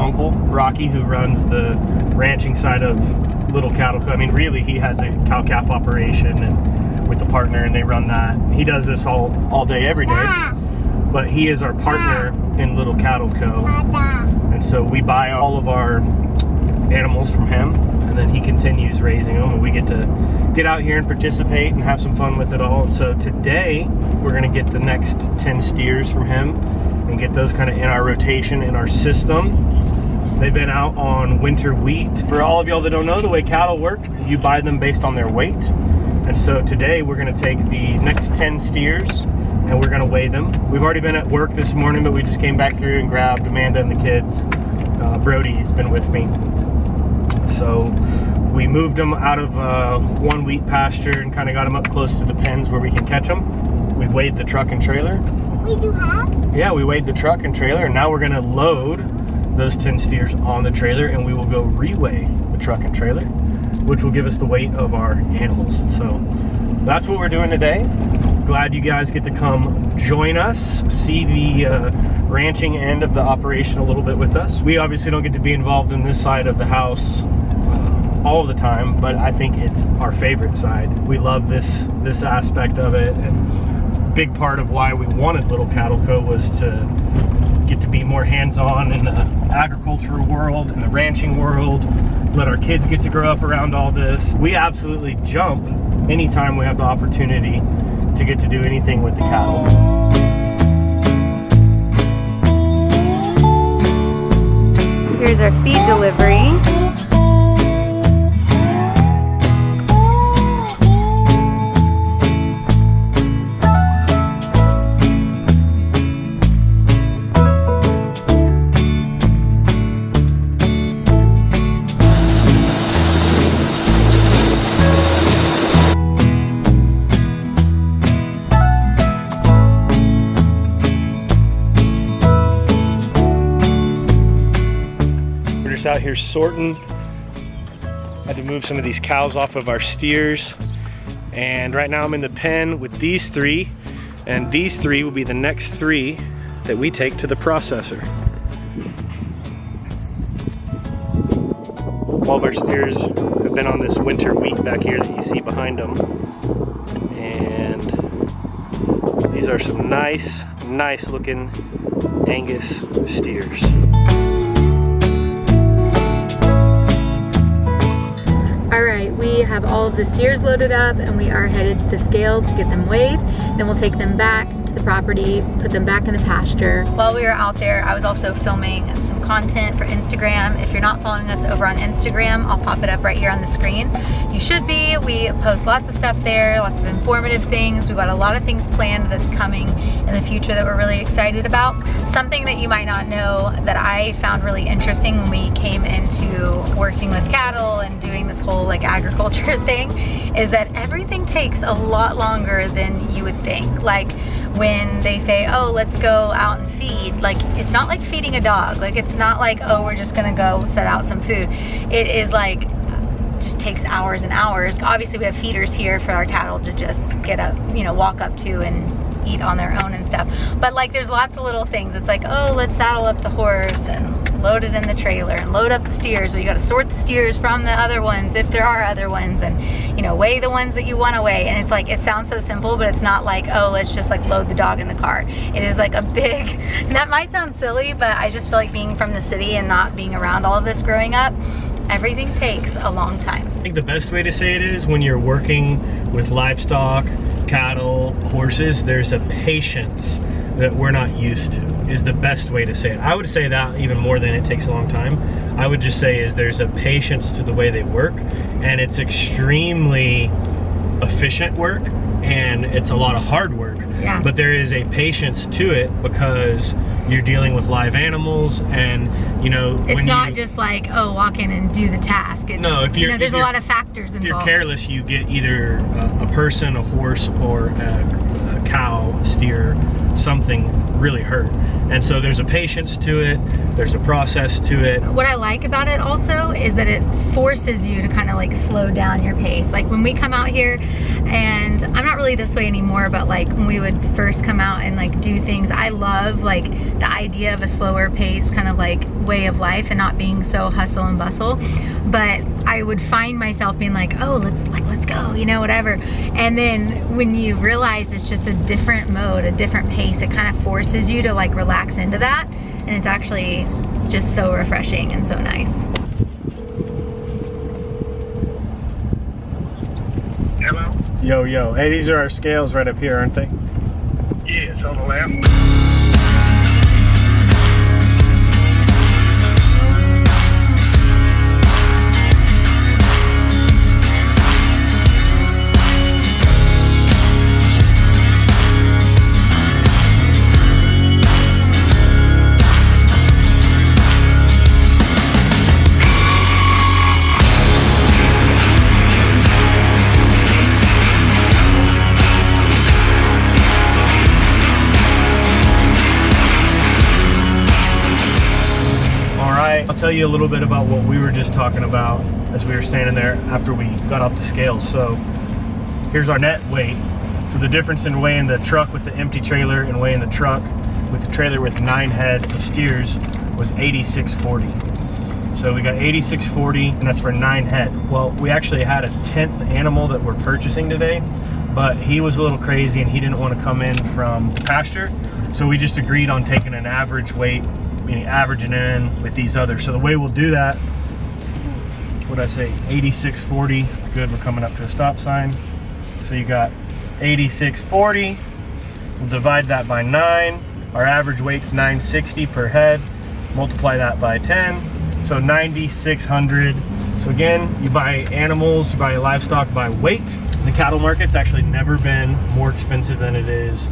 uncle, Rocky, who runs the ranching side of Little Cattle Co. I mean, really, he has a cow-calf operation and with a partner, and they run that. He does this all day, every day. But he is our partner in Little Cattle Co. And so we buy all of our animals from him, and then he continues raising them, and we get to get out here and participate and have some fun with it all. So today we're going to get the next 10 steers from him and get those kind of in our rotation, in our system. They've been out on winter wheat. For all of y'all that don't know, the way cattle work, you buy them based on their weight. And so today we're going to take the next 10 steers and we're going to weigh them. We've already been at work this morning, but we just came back through and grabbed Amanda and the kids. Brody's been with me. So we moved them out of one wheat pasture and kind of got them up close to the pens where we can catch them. We've weighed the truck and trailer. We do have? Yeah, we weighed the truck and trailer, and now we're gonna load those 10 steers on the trailer, and we will go reweigh the truck and trailer, which will give us the weight of our animals. So that's what we're doing today. Glad you guys get to come join us, see the ranching end of the operation a little bit with us. We obviously don't get to be involved in this side of the house all the time, but I think it's our favorite side. We love this aspect of it, and it's a big part of why we wanted Little Cattle Co. was to get to be more hands-on in the agricultural world, in the ranching world, let our kids get to grow up around all this. We absolutely jump anytime we have the opportunity to get to do anything with the cattle. Here's our feed delivery. Out here sorting. Had to move some of these cows off of our steers, and right now I'm in the pen with these three, and these three will be the next three that we take to the processor. All of our steers have been on this winter wheat back here that you see behind them, and these are some nice looking Angus steers. Alright, we have all of the steers loaded up and we are headed to the scales to get them weighed. Then we'll take them back to the property, put them back in the pasture. While we were out there, I was also filming some content for Instagram. If you're not following us over on Instagram, I'll pop it up right here on the screen. You should be. We post lots of stuff there, lots of informative things. We've got a lot of things planned that's coming in the future that we're really excited about. Something that you might not know that I found really interesting when we came into working with cattle and doing this whole like agriculture thing is that everything takes a lot longer than you would think. Like when they say, oh, let's go out and feed, like it's not like feeding a dog. Like it's not like, oh, we're just gonna go set out some food. It is like just takes hours and hours. Obviously we have feeders here for our cattle to just get up, you know, walk up to and eat on their own and stuff. But like there's lots of little things. It's like, oh, let's saddle up the horse and load it in the trailer and load up the steers. We got to sort the steers from the other ones if there are other ones, and you know, weigh the ones that you want to weigh. And it's like, it sounds so simple, but it's not like, oh, let's just like load the dog in the car. It is like a big, and that might sound silly, but I just feel like being from the city and not being around all of this growing up, everything takes a long time. I think the best way to say it is when you're working with livestock, cattle, horses, there's a patience that we're not used to, is the best way to say it. I would say that even more than it takes a long time. I would just say is there's a patience to the way they work, and it's extremely efficient work, and it's a lot of hard work. Yeah. But there is a patience to it because you're dealing with live animals, and you know, it's not just like, oh, walk in and do the task. It's, no, if you're, you know, there's a lot of factors involved. If you're careless, you get either a person, a horse, or a cow, a steer, something really hurt. And so there's a patience to it, there's a process to it. What I like about it also is that it forces you to kind of like slow down your pace. Like when we come out here, and I'm not really this way anymore, but like when we would first come out and like do things, I love like the idea of a slower pace kind of like way of life and not being so hustle and bustle. But I would find myself being like, oh, let's go, you know, whatever. And then when you realize it's just a different mode, a different pace, it kind of forces you to like relax into that. And it's just so refreshing and so nice. Hello? Yo, yo. Hey, these are our scales right up here, aren't they? Yeah, it's on the left. I'll tell you a little bit about what we were just talking about as we were standing there after we got off the scales. So here's our net weight. So the difference in weighing the truck with the empty trailer and weighing the truck with the trailer with 9 head of steers was 8640. So we got 8640, and that's for 9 head. Well, we actually had a 10th animal that we're purchasing today, but he was a little crazy and he didn't want to come in from the pasture. So we just agreed on taking an average weight, meaning averaging in with these others. So the way we'll do that, what'd I say, 8640, it's good, we're coming up to a stop sign. So you got 8640, we'll divide that by 9, our average weight's 960 per head, multiply that by 10, so 9,600. So again, you buy animals, you buy livestock by weight. The cattle market's actually never been more expensive than it is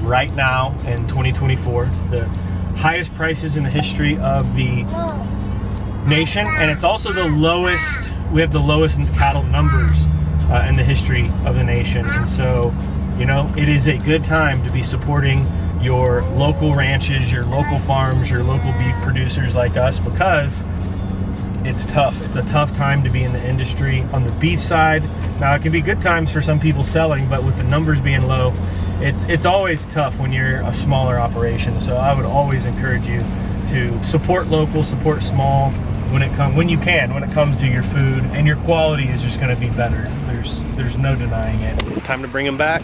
right now in 2024. It's the highest prices in the history of the nation, and it's also the lowest, we have the lowest cattle numbers in the history of the nation. And so, you know, it is a good time to be supporting your local ranches, your local farms, your local beef producers like us, because it's tough. It's a tough time to be in the industry on the beef side. Now, it can be good times for some people selling, but with the numbers being low, it's always tough when you're a smaller operation. So I would always encourage you to support local, support small when it comes to your food, and your quality is just going to be better. There's no denying it. Time to bring them back.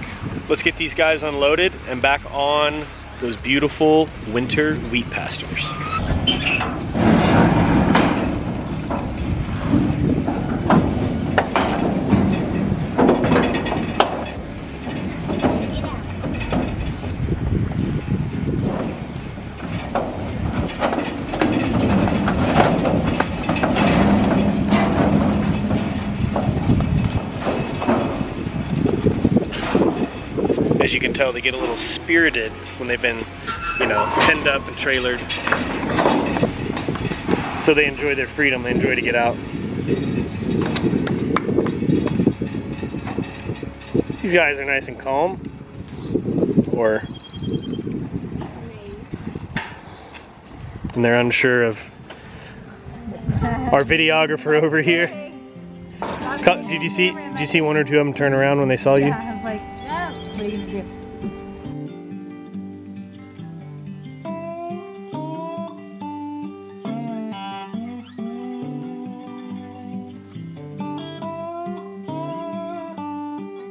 Let's get these guys unloaded and back on those beautiful winter wheat pastures. As you can tell, they get a little spirited when they've been, you know, penned up and trailered. So they enjoy their freedom, they enjoy to get out. These guys are nice and calm. And they're unsure of our videographer over here. Did you see one or two of them turn around when they saw you? Yeah, I was like, what are you gonna do?